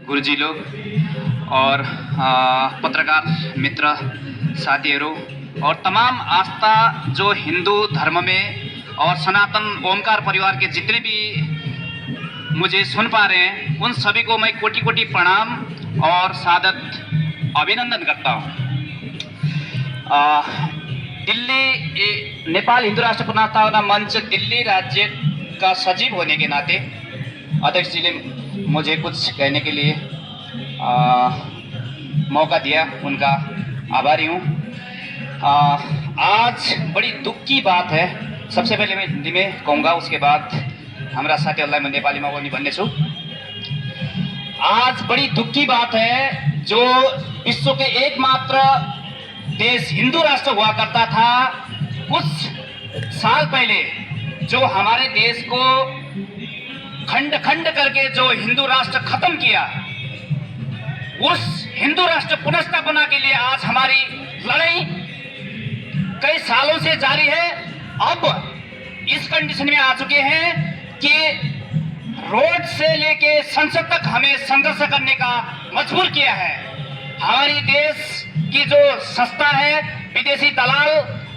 गुरुजी लोग और पत्रकार मित्र साथीहरू और तमाम आस्था जो हिंदू धर्म में और सनातन ओमकार परिवार के जितने भी मुझे सुन पा रहे हैं, उन सभी को मैं कोटि कोटि प्रणाम और सादर अभिनंदन करता हूँ। दिल्ली नेपाल हिंदू राष्ट्र पुनर्स्थापना मंच दिल्ली राज्य का सचिव होने के नाते अध्यक्ष जी ने मुझे कुछ कहने के लिए मौका दिया, उनका आभारी हूँ। आज बड़ी दुख की बात है। सबसे पहले मैं हिंदी में कहूँगा, उसके बाद हमारा साथीहरूलाई म नेपालीमा पनि भन्नेछु। आज बड़ी दुख की बात है, जो विश्व के एकमात्र देश हिंदू राष्ट्र हुआ करता था, कुछ साल पहले जो हमारे देश को खंड खंड करके जो हिंदू राष्ट्र खत्म किया, उस हिंदू राष्ट्र पुनर्स्थापना के लिए आज हमारी लड़ाई कई सालों से जारी है। अब इस कंडीशन में आ चुके हैं कि रोड से लेके संसद तक हमें संघर्ष करने का मजबूर किया है। हमारी देश की जो संस्था है, विदेशी दलाल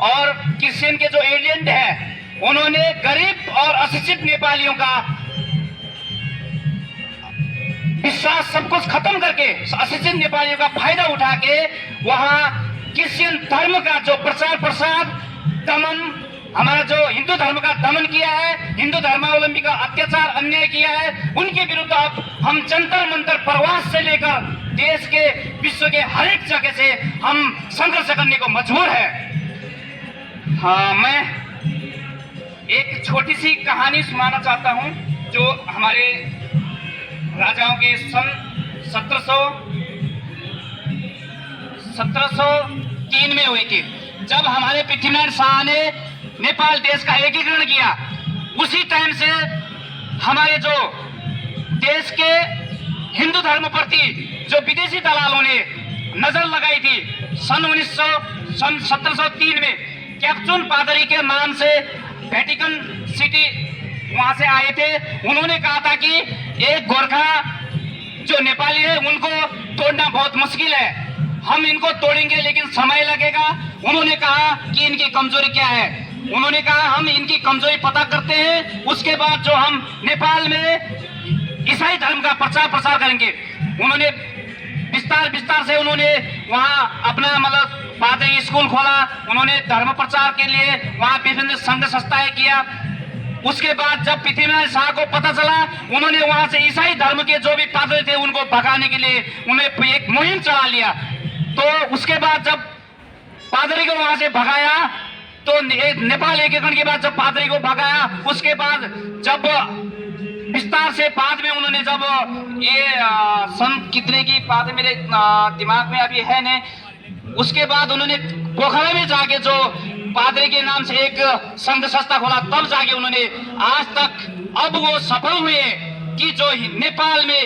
और क्रिश्चियन के जो एजेंट है, उन्होंने गरीब और अशिक्षित नेपालियों का विश्वास सब कुछ खत्म करके अशिक्षित नेपालियों का फायदा उठा के वहां क्रिश्चियन धर्म का जो प्रचार प्रसार दमन, हमारा जो हिंदू धर्म का दमन किया है, हिंदू धर्मावलंबी का अत्याचार अन्याय किया है, उनके विरुद्ध अब हम जंतर मंतर प्रवास से लेकर देश के विश्व के हर एक जगह से हम संघर्ष करने को मजबूर है। हाँ, मैं एक छोटी सी कहानी सुनाना चाहता हूँ, जो हमारे राजाओं के सन 1703 में हुई थी, जब हमारे पृथ्वीनारायण शाह ने नेपाल देश का एकीकरण किया। उसी टाइम से हमारे जो देश के हिंदू धर्म प्रति जो विदेशी दलालों ने नजर लगाई थी, सन 1703 में कैप्चुन पादरी के नाम से वेटिकन सिटी वहां से आए थे। उन्होंने कहा था कि एक गोरखा जो नेपाली है उनको तोड़ना बहुत मुश्किल है, हम इनको तोड़ेंगे लेकिन समय लगेगा। उन्होंने कहा कि इनकी कमजोरी क्या है। उन्होंने कहा हम इनकी कमजोरी पता करते हैं, उसके बाद जो हम नेपाल में ईसाई धर्म का प्रचार प्रसार करेंगे। उन्होंने विस्तार से उन्होंने वहां अपना मतलब पादरी स्कूल खोला। उन्होंने धर्म प्रचार के लिए वहां विभिन्न संघ संस्थाएं किया। उसके बाद जब पृथ्वीनारायण शाह को पता चला, उन्होंने वहां से ईसाई धर्म के जो भी पादरी थे उनको भगाने के लिए उन्हें एक मुहिम चला लिया। तो उसके बाद जब पादरी को वहां से भगाया, तो नेपाल एकीकरण के बाद जब पादरी को भगाया, उसके बाद जब विस्तार से बाद में उन्होंने जब ये सन कितने की बात है मेरे दिमाग में अभी है नहीं, उसके बाद उन्होंने पोखरा में जाके जो पादरी के नाम से एक संघ संस्था खोला, तब जाके उन्होंने आज तक अब वो सफल हुए कि जो नेपाल में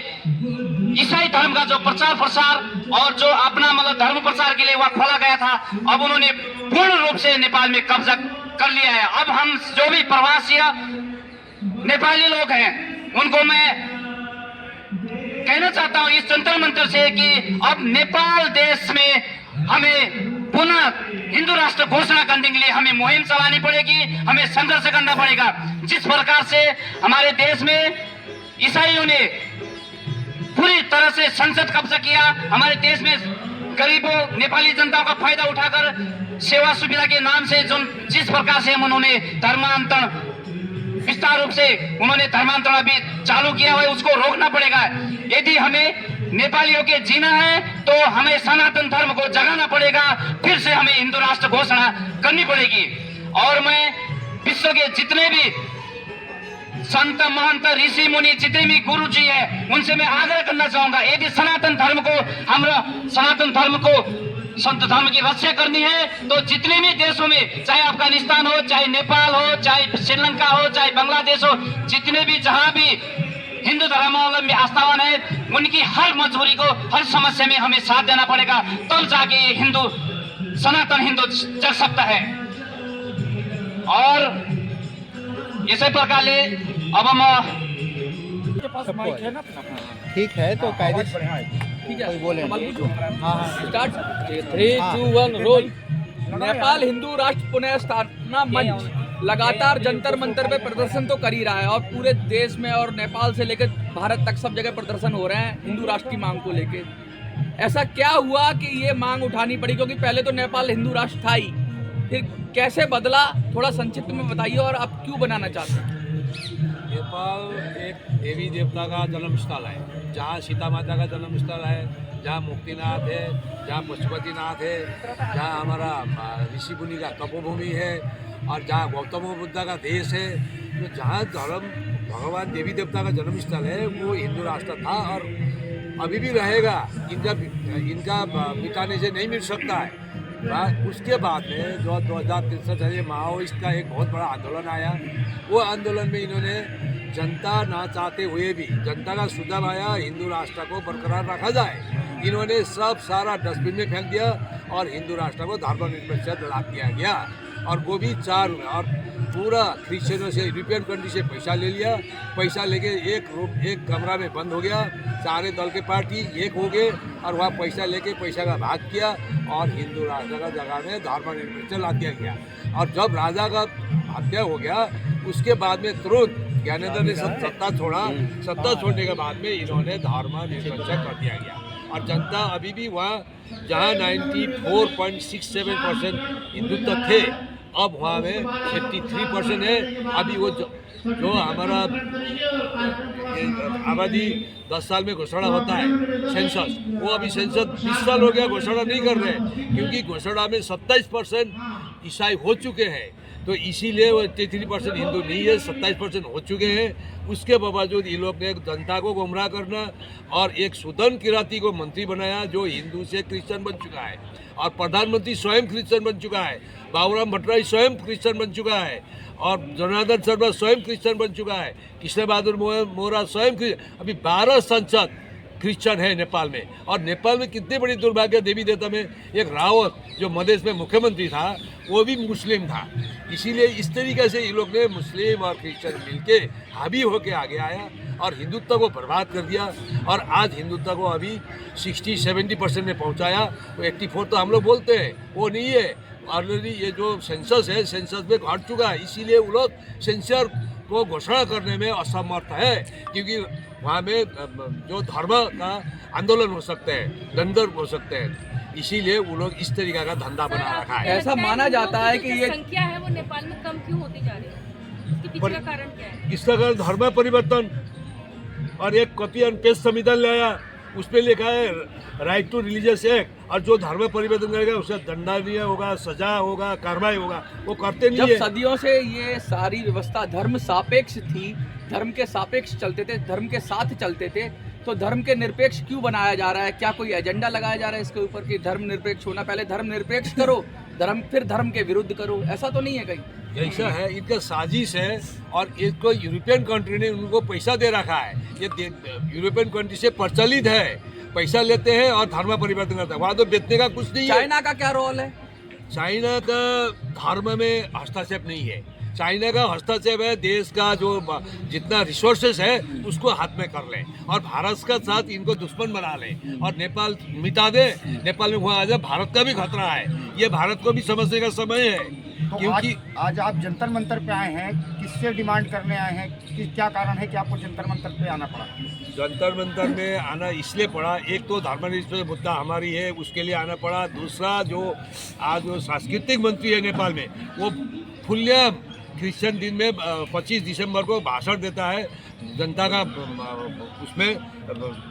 ईसाई धर्म का जो प्रचार प्रसार और जो अपना मतलब धर्म प्रचार के लिए वह खोला गया था, अब उन्होंने पूर्ण रूप से नेपाल में कब्जा कर लिया है। अब हम जो भी प्रवासी नेपाली लोग हैं, उनको मैं कहना चाहता हूं इस जंतर मंतर से कि अब नेपाल देश में हमें पुनः हिंदू राष्ट्र घोषणा करने के लिए हमें मुहिम चलानी पड़ेगी, हमें संघर्ष करना पड़ेगा। जिस प्रकार से हमारे देश में ईसाइयों ने पूरी तरह से संसद कब्जा किया, हमारे देश में गरीबों नेपाली जनता का फायदा उठाकर सेवा सुविधा के नाम से जिस प्रकार से उन्होंने धर्मांतरण विस्तार रूप से उन्होंने धर्मांतरण अभी चालू किया है, उसको रोकना पड़ेगा। यदि हमें नेपालियों के जीना है तो हमें सनातन धर्म को जगाना पड़ेगा, फिर से हमें हिंदू राष्ट्र घोषणा करनी पड़ेगी। और मैं विश्व के जितने भी संत महंत ऋषि मुनि जितने भी गुरु जी है, उनसे मैं आग्रह करना चाहूंगा, यदि सनातन धर्म को सनातन धर्म को संत धर्म की रक्षा करनी है तो जितने भी देशों में, चाहे अफगानिस्तान हो, चाहे नेपाल हो, चाहे श्रीलंका हो, चाहे बांग्लादेश हो, जितने भी जहां भी हिंदू धर्मावलंबी आस्थावान है, उनकी हर मजबूरी को, हर समस्या में हमें साथ देना पड़ेगा, तब जाके ये हिंदू सनातन हिंदू जग सकता है। और इसी प्रकार अब हम ठीक है तो कायदे ठीक है, कोई बोले हाँ स्टार्ट 3 2 1 रोल। नेपाल हिंदू राष्ट्र पुनः स्थापना मंच लगातार जंतर मंतर पे प्रदर्शन तो कर ही रहा है और पूरे देश में और नेपाल से लेकर भारत तक सब जगह प्रदर्शन हो रहे हैं हिंदू राष्ट्र की मांग को लेके। ऐसा क्या हुआ कि ये मांग उठानी पड़ी, क्योंकि पहले तो नेपाल हिंदू राष्ट्र था ही, फिर कैसे बदला, थोड़ा संक्षिप्त में बताइए और आप क्यों बनाना चाहते हैं? नेपाल एक देवी देवता का जन्म स्थल है, जहाँ सीता माता का जन्म स्थल है, जहाँ मुक्तिनाथ है, जहाँ पशुपतिनाथ है, जहाँ हमारा ऋषि मुनि का तपोभूमि है और जहाँ गौतम बुद्ध का देश है। तो जहाँ धर्म भगवान देवी देवता का जन्म स्थल है वो हिंदू राष्ट्र था और अभी भी रहेगा। इनका मिटाने से नहीं मिट सकता है। उसके बाद में जो 2063 में माओइस्ट का एक बहुत बड़ा आंदोलन आया, वो आंदोलन में इन्होंने जनता ना चाहते हुए भी जनता का सुझाव आया हिंदू राष्ट्र को बरकरार रखा जाए, इन्होंने सब सारा डस्टबिन में फेंक दिया और हिंदू राष्ट्र को धर्मनिरपेक्ष लगा दिया गया और वो भी 4 और पूरा क्रिश्चियनों से यूरोपियन कंट्री से पैसा ले लिया। पैसा लेके एक कमरा में बंद हो गया, सारे दल के पार्टी एक हो गए और वहाँ पैसा लेके पैसा का भाग किया और हिंदू राजा का जगह में धर्मनिरपेक्ष ला दिया गया। और जब राजा का हत्या हो गया उसके बाद में तुरंत ज्ञानेंद्र ने सत्ता छोड़ा। सत्ता छोड़ने के बाद में इन्होंने धर्मनिरपेक्ष कर दिया गया और जनता अभी भी वहाँ जहाँ 94.67% हिंदुत्व थे अब वहाँ में 53% है। अभी वो जो हमारा आबादी 10 साल में घोषणा होता है सेंसस, वो अभी सेंसस 20 साल हो गया घोषणा नहीं कर रहे क्योंकि घोषणा में 27% ईसाई हो चुके हैं। तो इसीलिए वो 83% हिंदू नहीं है, 27% हो चुके हैं। उसके बावजूद ये लोग ने जनता को गुमराह करना और एक सुदन किराती को मंत्री बनाया जो हिंदू से क्रिश्चियन बन चुका है और प्रधानमंत्री स्वयं क्रिश्चियन बन चुका है। बाबूराम भट्टराई स्वयं क्रिश्चियन बन चुका है और जनार्दन शर्मा स्वयं क्रिश्चियन बन चुका है। कृष्ण बहादुर मोहरा स्वयं अभी 12 सांसद क्रिश्चियन है नेपाल में। और नेपाल में कितनी बड़ी दुर्भाग्य देवी देवता में एक रावत जो मधेश में मुख्यमंत्री था वो भी मुस्लिम था। इसीलिए इस तरीके से ये लोग ने मुस्लिम और क्रिश्चियन मिलके हावी होके आगे आया और हिंदुत्व को बर्बाद कर दिया और आज हिंदुत्व को अभी 60-70% में पहुंचाया। तो 84 तो हम लोग बोलते हैं वो नहीं है, ऑलरेडी ये जो सेंसस है सेंसस में घट चुका है। इसीलिए वो लोग सेंसर को घोषणा करने में असमर्थ है क्योंकि वहाँ में जो धर्म का आंदोलन हो सकते हैं, दंगर हो सकते हैं। इसीलिए वो लोग इस तरीका का धंधा बना रखा है। ऐसा माना जाता है कि ये संख्या है वो नेपाल में कम क्यों होती जा रही है, इसके पीछे का कारण क्या है? इसका कारण धर्म परिवर्तन और एक कॉपी एंड पेस्ट संविधान लाया, उसमें लिखा है राइट टू रिलीजियस एक्ट और जो धर्म परिवर्तन करेगा उसे दंडनीय होगा, सजा होगा, कार्रवाई होगा। वो करते नहीं जब है। सदियों से ये सारी व्यवस्था धर्म सापेक्ष थी, धर्म के सापेक्ष चलते थे, धर्म के साथ चलते थे, तो धर्म के निरपेक्ष क्यों बनाया जा रहा है? क्या कोई एजेंडा लगाया जा रहा है इसके ऊपर कि धर्म निरपेक्ष होना? पहले धर्म निरपेक्ष करो, फिर धर्म के विरुद्ध करो, ऐसा तो नहीं है कहीं? ऐसा है, इनका साजिश है और इसको यूरोपियन कंट्री ने उनको पैसा दे रखा है। ये यूरोपियन कंट्री से प्रचलित है, पैसा लेते हैं और धर्म परिवर्तन करते हैं। वहाँ तो बेचने का कुछ नहीं है। चाइना का क्या रोल है? चाइना का धर्म में हस्तक्षेप नहीं है। चाइना का हस्तक्षेप है देश का जो जितना रिसोर्सेस है उसको हाथ में कर ले और भारत का साथ इनको दुश्मन बना ले और नेपाल मिटा दे। नेपाल में वहाँ आ जाए, भारत का भी खतरा है। ये भारत को भी समझने का समय है। तो क्योंकि आज आप जंतर मंतर पे आए हैं, किससे डिमांड करने आए हैं, कि क्या कारण है कि आपको जंतर मंतर पे आना पड़ा? जंतर मंतर में आना इसलिए पड़ा, एक तो धर्मनिरपेक्ष मुद्दा हमारी है उसके लिए आना पड़ा। दूसरा जो आज जो सांस्कृतिक मंत्री है नेपाल में वो फुल्य क्रिश्चियन दिन में 25 दिसंबर को भाषण देता है जनता का, उसमें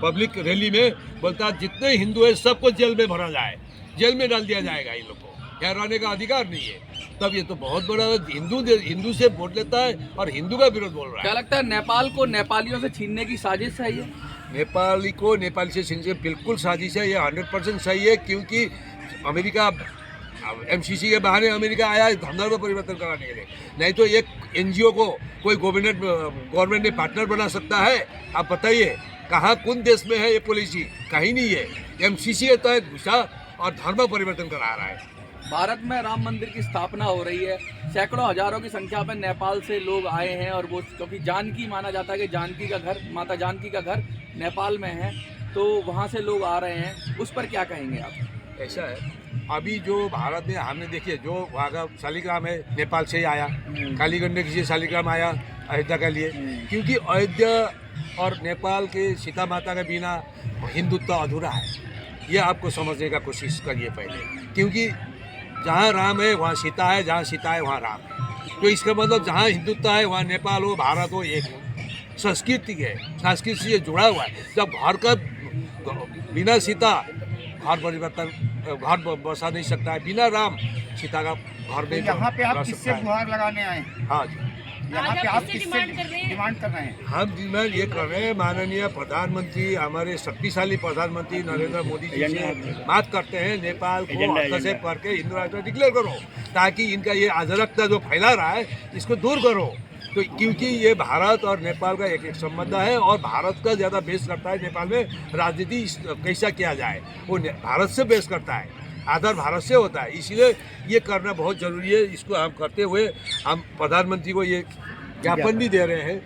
पब्लिक रैली में बोलता है जितने हिंदू है सबको जेल में भरा जाए, जेल में डाल दिया जाएगा। इन लोग को यहाँ रहने का अधिकार नहीं है। तब ये तो बहुत बड़ा हिंदू से वोट लेता है और हिंदू का विरोध बोल रहा क्या है। लगता है नेपाल को नेपालियों से छीनने की साजिश है ये? नेपाली को नेपाली से छीनने बिल्कुल साजिश है, ये 100% सही है क्योंकि अमेरिका MCC के बहाने अमेरिका आया है धर्म परिवर्तन कराने के लिए। नहीं तो एक NGO को कोई गवर्नमेंट ने पार्टनर बना सकता है? आप बताइए कहाँ कौन देश में है ये पॉलिसी? कहीं नहीं है। MCC के तहत घुसा और धर्म परिवर्तन करा रहा है। भारत में राम मंदिर की स्थापना हो रही है, सैकड़ों हजारों की संख्या में नेपाल से लोग आए हैं, और वो क्योंकि जानकी माना जाता है कि जानकी का घर, माता जानकी का घर नेपाल में है, तो वहाँ से लोग आ रहे हैं, उस पर क्या कहेंगे आप? ऐसा है, अभी जो भारत में हमने देखिए जो वहाँ का शालिग्राम है नेपाल से ही आया, कालीगंडकी से शालिग्राम आया अयोध्या के लिए, क्योंकि अयोध्या और नेपाल के सीता माता के बिना हिंदुत्व अधूरा है। ये आपको समझने का कोशिश करिए पहले, क्योंकि जहाँ राम है वहाँ सीता है, जहाँ सीता है वहाँ राम है। तो इसका मतलब जहाँ हिंदुत्व है वहाँ नेपाल हो, भारत हो, एक हो। संस्कृति है, संस्कृति से जुड़ा हुआ है। जब घर का बिना सीता घर बसा नहीं सकता है, बिना राम सीता का घर नहीं यहाँ पे आप बसा किससे सकता है। गुहार लगाने आए हैं? हाँ जी, यहाँ पे आप आप किससे किससे डिमांड कर रहे हैं? डिमांड कर रहे हैं? हम डिमांड ये कर रहे हैं, माननीय प्रधानमंत्री, हमारे शक्तिशाली प्रधानमंत्री नरेंद्र मोदी जी से बात करते हैं, नेपाल को हस्तक्षेप करके हिंदू राष्ट्र डिक्लेयर करो, ताकि इनका ये अराजकता जो फैला रहा है इसको दूर करो। तो क्योंकि ये भारत और नेपाल का एक संबंध है, और भारत का ज़्यादा बेस करता है नेपाल में राजनीति कैसा किया जाए, वो भारत से बेस करता है, आधार भारत से होता है। इसलिए ये करना बहुत ज़रूरी है। इसको हम करते हुए हम प्रधानमंत्री को ये ज्ञापन भी दे रहे हैं,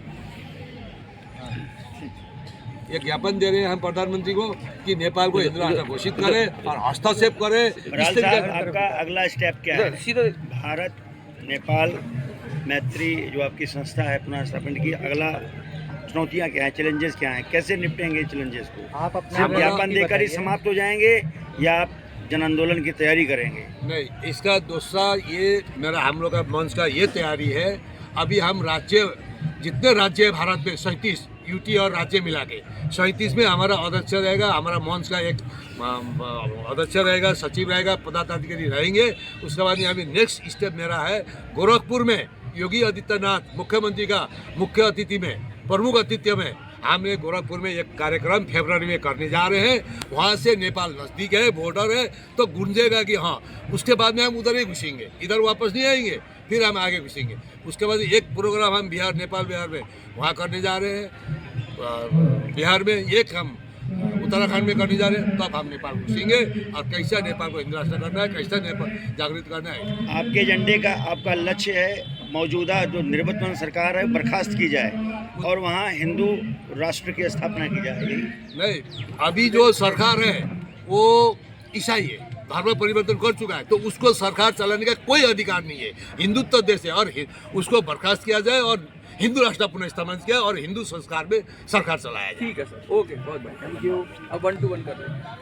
ये ज्ञापन दे रहे हैं हम प्रधानमंत्री को कि नेपाल को हिंदू राष्ट्र घोषित करें और हस्तक्षेप करें। बराल साहब, आपका अगला स्टेप क्या है? भारत नेपाल मैत्री जो आपकी संस्था है पुनः स्थापना की, अगला चुनौतियां क्या हैं, चैलेंजेस क्या हैं, कैसे निपटेंगे चैलेंजेस को? आप अपने सिर्फ ज्ञापन देकर ही समाप्त हो जाएंगे या आप जन आंदोलन की तैयारी करेंगे? नहीं, इसका दूसरा ये मेरा हम लोग का मंच का ये तैयारी है। अभी हम राज्य, जितने राज्य है भारत में 37 यूटी और राज्य मिला के 37 में हमारा अध्यक्ष रहेगा, हमारा मंच का एक अध्यक्ष रहेगा, सचिव रहेगा, पदाधिकारी रहेंगे। उसके बाद यहाँ पे नेक्स्ट स्टेप मेरा है गोरखपुर में योगी आदित्यनाथ मुख्यमंत्री का मुख्य अतिथि में, प्रमुख अतिथि में हमने गोरखपुर में एक कार्यक्रम फरवरी में करने जा रहे हैं। वहाँ से नेपाल नज़दीक है, बॉर्डर है, तो गूंजेगा कि हाँ। उसके बाद में हम उधर ही घुसेंगे, इधर वापस नहीं आएंगे, फिर हम आगे घुसेंगे। उसके बाद एक प्रोग्राम हम बिहार, नेपाल बिहार में वहाँ करने जा रहे हैं, बिहार में एक हम उत्तराखंड में करने जा रहे हैं, तब हम नेपाल घुसेंगे और कैसा नेपाल को हिंदू राष्ट्र करना है, कैसा नेपाल जागृत करना है। आपके एजेंडे का आपका लक्ष्य है मौजूदा जो निर्वतमान सरकार है बर्खास्त की जाए और वहाँ हिंदू राष्ट्र की स्थापना की जाए? नहीं, अभी जो सरकार है वो ईसाई है, धर्म परिवर्तन कर चुका है, तो उसको सरकार चलाने का कोई अधिकार नहीं है। हिंदुत्व देश है और उसको बर्खास्त किया जाए और हिंदू राष्ट्र पुनः स्थापना किया और हिंदू संस्कार में सरकार चलाया जाए। ठीक है सर, ओके, बहुत बढ़िया, थैंक यू। अब 1 to 1 कर रहे हैं।